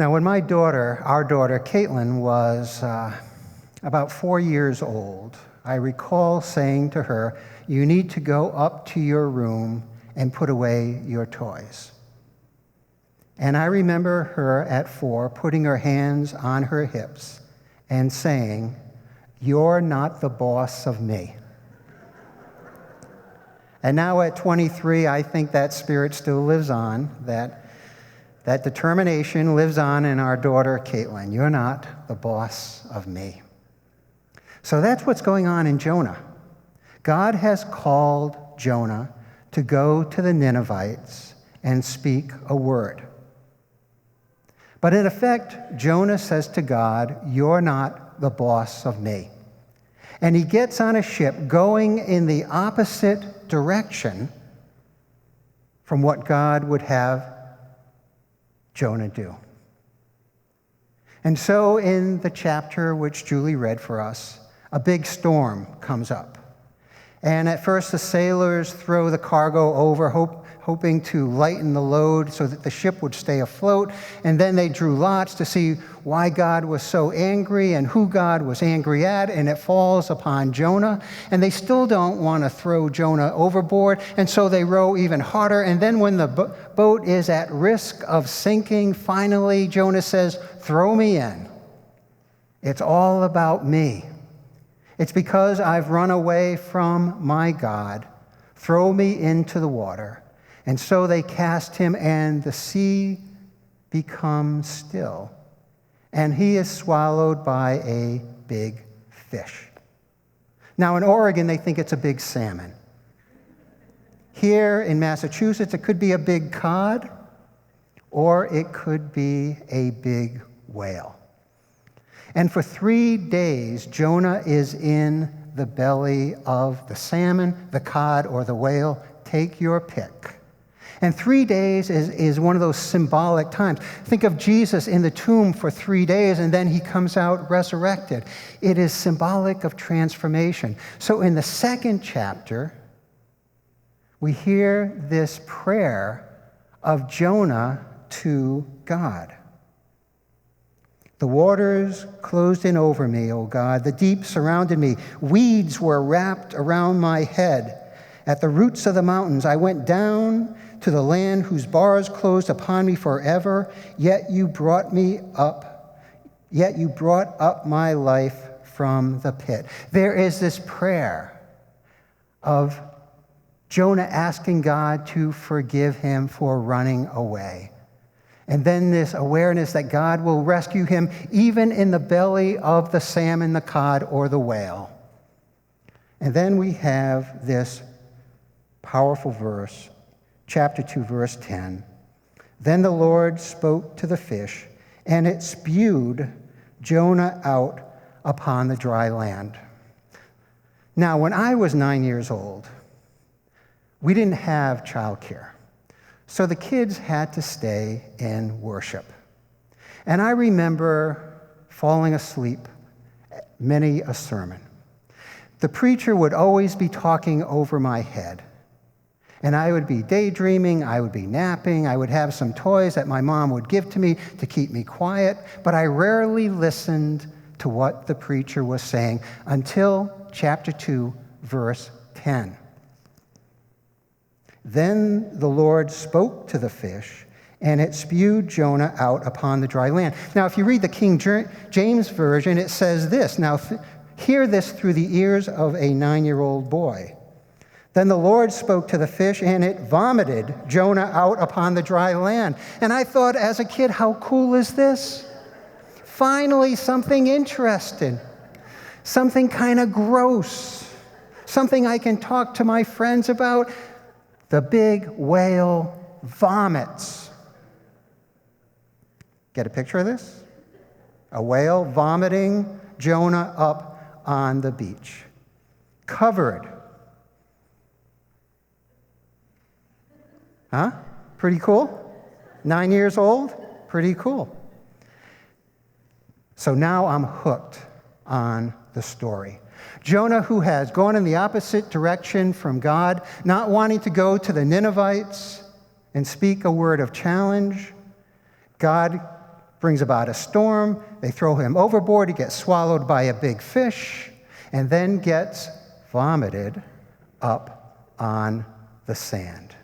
Now, when our daughter, Caitlin, was about 4 years old, I recall saying to her, "You need to go up to your room and put away your toys." And I remember her at 4 putting her hands on her hips and saying, "You're not the boss of me." And now at 23, I think that spirit still lives on, that determination lives on in our daughter, Caitlin. You're not the boss of me. So that's what's going on in Jonah. God has called Jonah to go to the Ninevites and speak a word. But in effect, Jonah says to God, "You're not the boss of me." And he gets on a ship going in the opposite direction from what God would have Jonah do. And so in the chapter which Julie read for us, a big storm comes up. And at first the sailors throw the cargo over, hoping to lighten the load so that the ship would stay afloat. And then they drew lots to see why God was so angry and who God was angry at, and it falls upon Jonah. And they still don't want to throw Jonah overboard, and so they row even harder. And then when the boat is at risk of sinking, finally Jonah says, "Throw me in. It's all about me. It's because I've run away from my God. Throw me into the water." And so they cast him, and the sea becomes still, and he is swallowed by a big fish. Now, in Oregon, they think it's a big salmon. Here in Massachusetts, it could be a big cod, or it could be a big whale. And for 3 days, Jonah is in the belly of the salmon, the cod, or the whale. Take your pick. And 3 days is one of those symbolic times. Think of Jesus in the tomb for 3 days, and then he comes out resurrected. It is symbolic of transformation. So in the second chapter, we hear this prayer of Jonah to God. "The waters closed in over me, O God. The deep surrounded me. Weeds were wrapped around my head. At the roots of the mountains, I went down to the land whose bars closed upon me forever. Yet you brought up my life from the pit." There is this prayer of Jonah asking God to forgive him for running away. And then this awareness that God will rescue him even in the belly of the salmon, the cod, or the whale. And then we have this powerful verse, chapter 2, verse 10. "Then the Lord spoke to the fish, and it spewed Jonah out upon the dry land." Now, when I was 9 years old, we didn't have childcare. So the kids had to stay in worship. And I remember falling asleep at many a sermon. The preacher would always be talking over my head. And I would be daydreaming, I would be napping, I would have some toys that my mom would give to me to keep me quiet, but I rarely listened to what the preacher was saying until chapter 2, verse 10. "Then the Lord spoke to the fish, and it spewed Jonah out upon the dry land." Now, if you read the King James Version, it says this. Now, hear this through the ears of a 9-year-old boy. "Then the Lord spoke to the fish, and it vomited Jonah out upon the dry land." And I thought as a kid, how cool is this? Finally, something interesting, something kind of gross, something I can talk to my friends about. The big whale vomits. Get a picture of this? A whale vomiting Jonah up on the beach, covered. Huh? Pretty cool? 9 years old? Pretty cool. So now I'm hooked on the story. Jonah, who has gone in the opposite direction from God, not wanting to go to the Ninevites and speak a word of challenge, God brings about a storm. They throw him overboard. He gets swallowed by a big fish and then gets vomited up on the sand.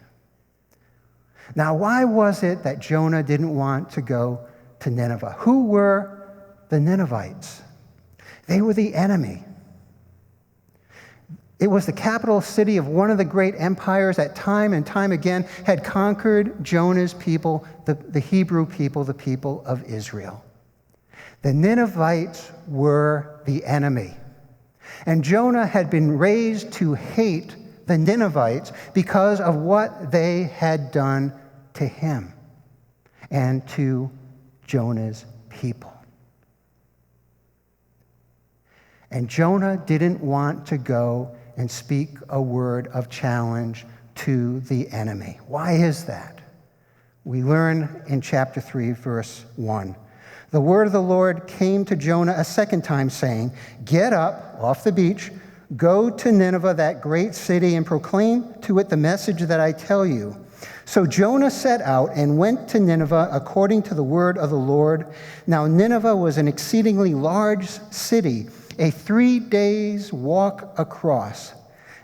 Now, why was it that Jonah didn't want to go to Nineveh? Who were the Ninevites? They were the enemy. It was the capital city of one of the great empires that time and time again had conquered Jonah's people, the Hebrew people, the people of Israel. The Ninevites were the enemy. And Jonah had been raised to hate the Ninevites because of what they had done to him and to Jonah's people. And Jonah didn't want to go and speak a word of challenge to the enemy. Why is that? We learn in chapter 3, verse 1. The word of the Lord came to Jonah a second time, saying, "Get up off the beach, go to Nineveh, that great city, and proclaim to it the message that I tell you." So Jonah set out and went to Nineveh according to the word of the Lord. Now Nineveh was an exceedingly large city, a 3 days' walk across.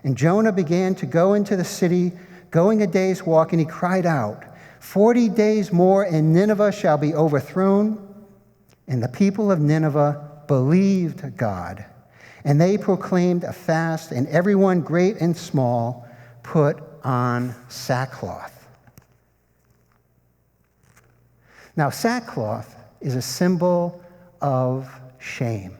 And Jonah began to go into the city, going a day's walk, and he cried out, 40 days more and Nineveh shall be overthrown. And the people of Nineveh believed God. And they proclaimed a fast, and everyone, great and small, put on sackcloth. Now, sackcloth is a symbol of shame.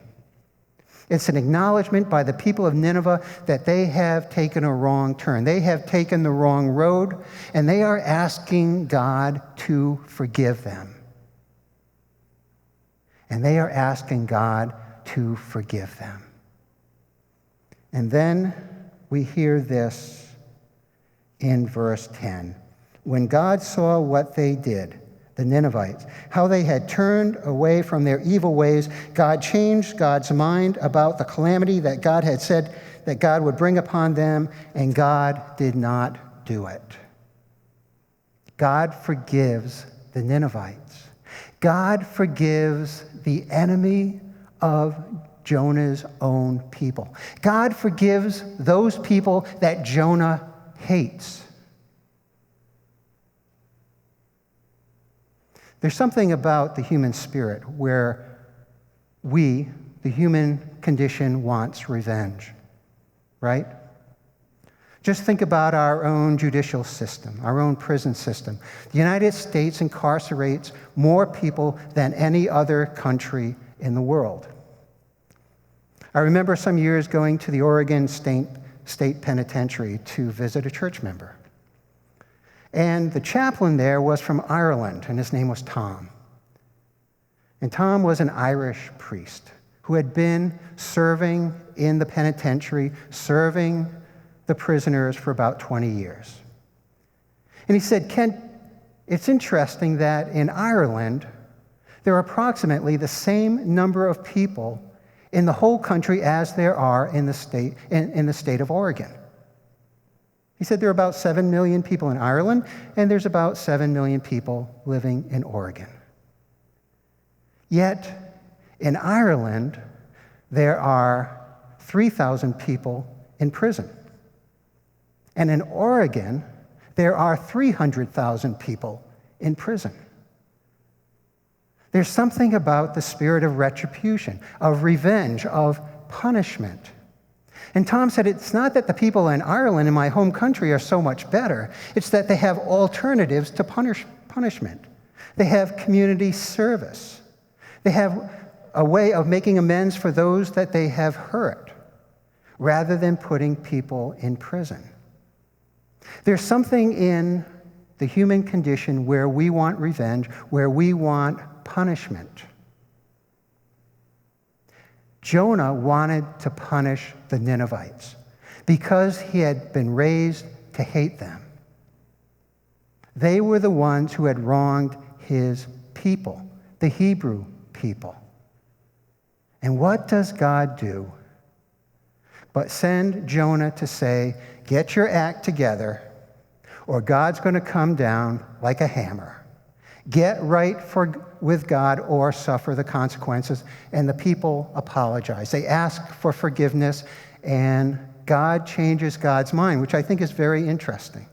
It's an acknowledgement by the people of Nineveh that they have taken a wrong turn. They have taken the wrong road, and they are asking God to forgive them. And they are asking God to forgive them. And then we hear this in verse 10. When God saw what they did, the Ninevites, how they had turned away from their evil ways, God changed God's mind about the calamity that God had said that God would bring upon them, and God did not do it. God forgives the Ninevites. God forgives the enemy of Jonah's own people. God forgives those people that Jonah hates. There's something about the human spirit where we, the human condition, wants revenge, right? Just think about our own judicial system, our own prison system. The United States incarcerates more people than any other country in the world. I remember some years going to the Oregon State Penitentiary to visit a church member. And the chaplain there was from Ireland, and his name was Tom. And Tom was an Irish priest who had been serving in the penitentiary, serving the prisoners for about 20 years. And he said, "Kent, it's interesting that in Ireland, there are approximately the same number of people in the whole country as there are in the state of Oregon." He said there are about 7 million people in Ireland, and there's about 7 million people living in Oregon. Yet, in Ireland, there are 3,000 people in prison. And in Oregon, there are 300,000 people in prison. There's something about the spirit of retribution, of revenge, of punishment. And Tom said, it's not that the people in Ireland, in my home country, are so much better. It's that they have alternatives to punishment. They have community service. They have a way of making amends for those that they have hurt, rather than putting people in prison. There's something in the human condition where we want revenge, where we want punishment. Jonah wanted to punish the Ninevites because he had been raised to hate them. They were the ones who had wronged his people, the Hebrew people. And what does God do but send Jonah to say, "Get your act together, or God's going to come down like a hammer, Get right with God or suffer the consequences. And the people apologize. They ask for forgiveness, and God changes God's mind, which I think is very interesting.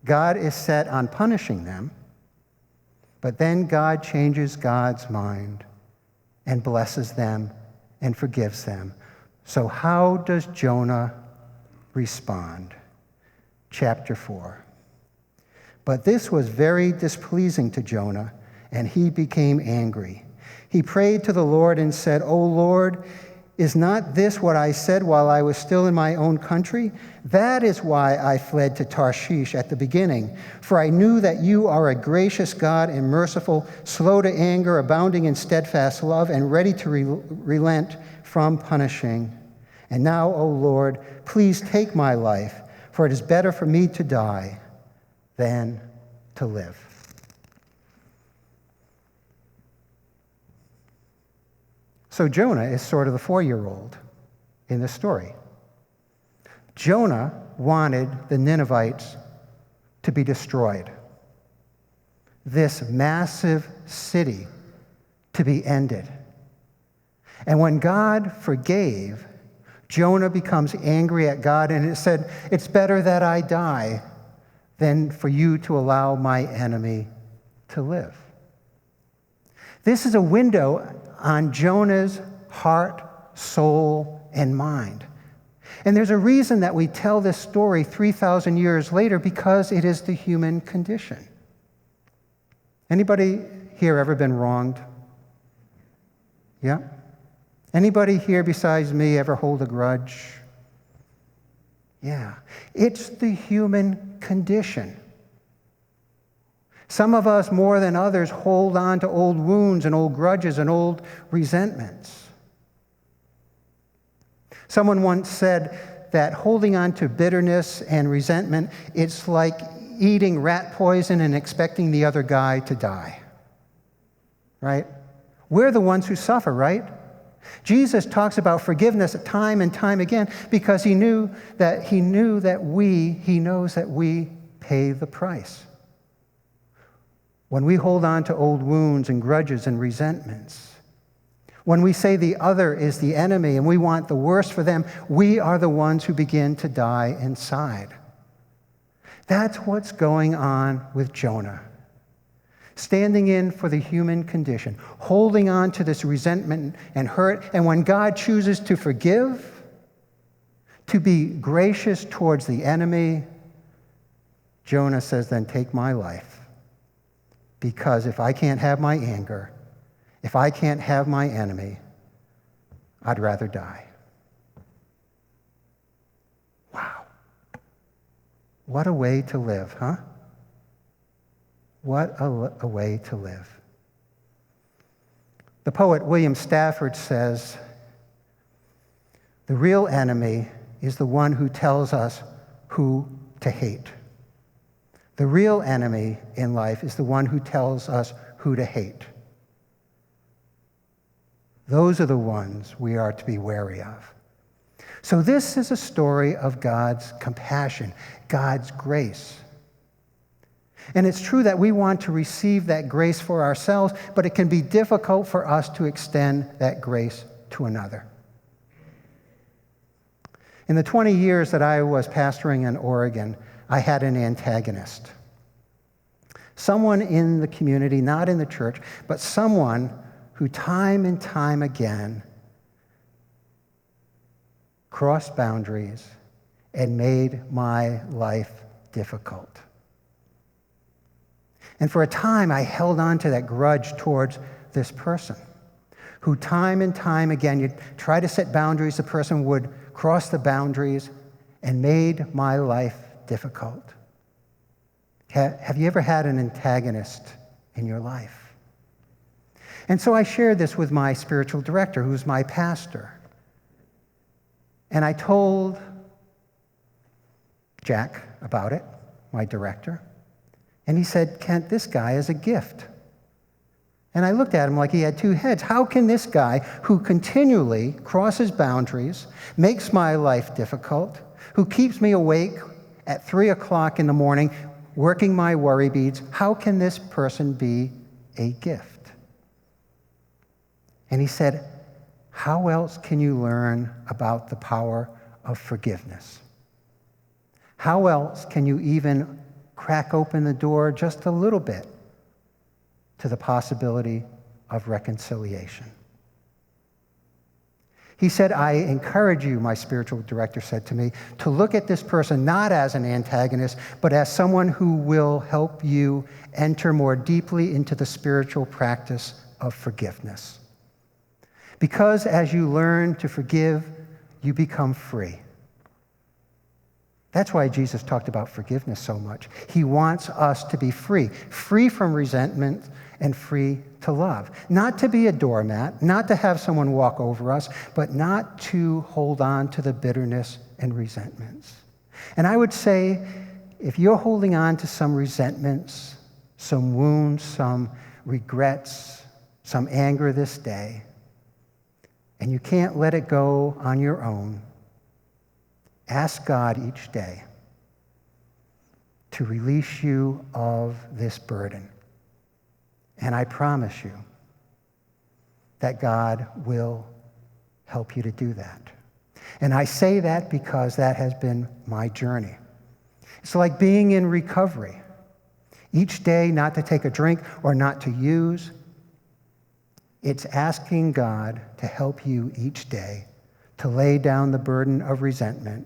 God is set on punishing them, but then God changes God's mind and blesses them and forgives them. So how does Jonah respond? Chapter 4. But this was very displeasing to Jonah, and he became angry. He prayed to the Lord and said, "O Lord, is not this what I said while I was still in my own country? That is why I fled to Tarshish at the beginning, for I knew that you are a gracious God and merciful, slow to anger, abounding in steadfast love, and ready to relent from punishing. And now, O Lord, please take my life, for it is better for me to die than to live." So Jonah is sort of the 4-year-old in the story. Jonah wanted the Ninevites to be destroyed, this massive city to be ended. And when God forgave, Jonah becomes angry at God, and it said, "It's better that I die than for you to allow my enemy to live." This is a window on Jonah's heart, soul, and mind. And there's a reason that we tell this story 3,000 years later, because it is the human condition. Anybody here ever been wronged? Yeah? Anybody here besides me ever hold a grudge? Yeah. It's the human condition. Some of us, more than others, hold on to old wounds and old grudges and old resentments. Someone once said that holding on to bitterness and resentment, it's like eating rat poison and expecting the other guy to die. Right? We're the ones who suffer, right? Jesus talks about forgiveness time and time again because he knows that we pay the price. When we hold on to old wounds and grudges and resentments, when we say the other is the enemy and we want the worst for them, we are the ones who begin to die inside. That's what's going on with Jonah. Standing in for the human condition, holding on to this resentment and hurt, and when God chooses to forgive, to be gracious towards the enemy, Jonah says, "Then take my life. Because if I can't have my anger, if I can't have my enemy, I'd rather die." Wow. What a way to live, huh? What a way to live. The poet William Stafford says, "The real enemy is the one who tells us who to hate. The real enemy in life is the one who tells us who to hate. Those are the ones we are to be wary of." So this is a story of God's compassion, God's grace. And it's true that we want to receive that grace for ourselves, but it can be difficult for us to extend that grace to another. In the 20 years that I was pastoring in Oregon, I had an antagonist. Someone in the community, not in the church, but someone who time and time again crossed boundaries and made my life difficult. And for a time, I held on to that grudge towards this person who time and time again, you'd try to set boundaries, the person would cross the boundaries and made my life difficult. Have you ever had an antagonist in your life? And so I shared this with my spiritual director, who's my pastor. And I told Jack about it, my director. And he said, "Kent, this guy is a gift." And I looked at him like he had two heads. How can this guy, who continually crosses boundaries, makes my life difficult, who keeps me awake at 3 o'clock in the morning working my worry beads. How can this person be a gift? And he said, how else can you learn about the power of forgiveness? How else can you even crack open the door just a little bit to the possibility of reconciliation? He said, I encourage you, my spiritual director said to me, to look at this person not as an antagonist, but as someone who will help you enter more deeply into the spiritual practice of forgiveness. Because as you learn to forgive, you become free. That's why Jesus talked about forgiveness so much. He wants us to be free, free from resentment and free to love. Not to be a doormat, not to have someone walk over us, but not to hold on to the bitterness and resentments. And I would say, if you're holding on to some resentments, some wounds, some regrets, some anger this day, and you can't let it go on your own, ask God each day to release you of this burden. And I promise you that God will help you to do that. And I say that because that has been my journey. It's like being in recovery. Each day, not to take a drink or not to use. It's asking God to help you each day to lay down the burden of resentment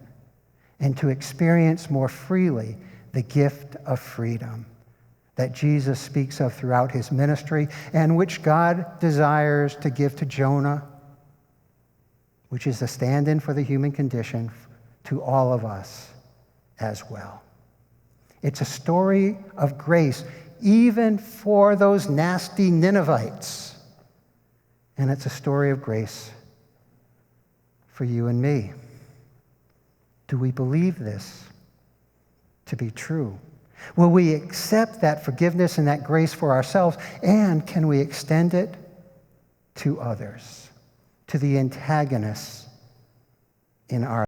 and to experience more freely the gift of freedom that Jesus speaks of throughout his ministry and which God desires to give to Jonah, which is a stand-in for the human condition, to all of us as well. It's a story of grace, even for those nasty Ninevites. And it's a story of grace for you and me. Do we believe this to be true? Will we accept that forgiveness and that grace for ourselves? And can we extend it to others, to the antagonists in our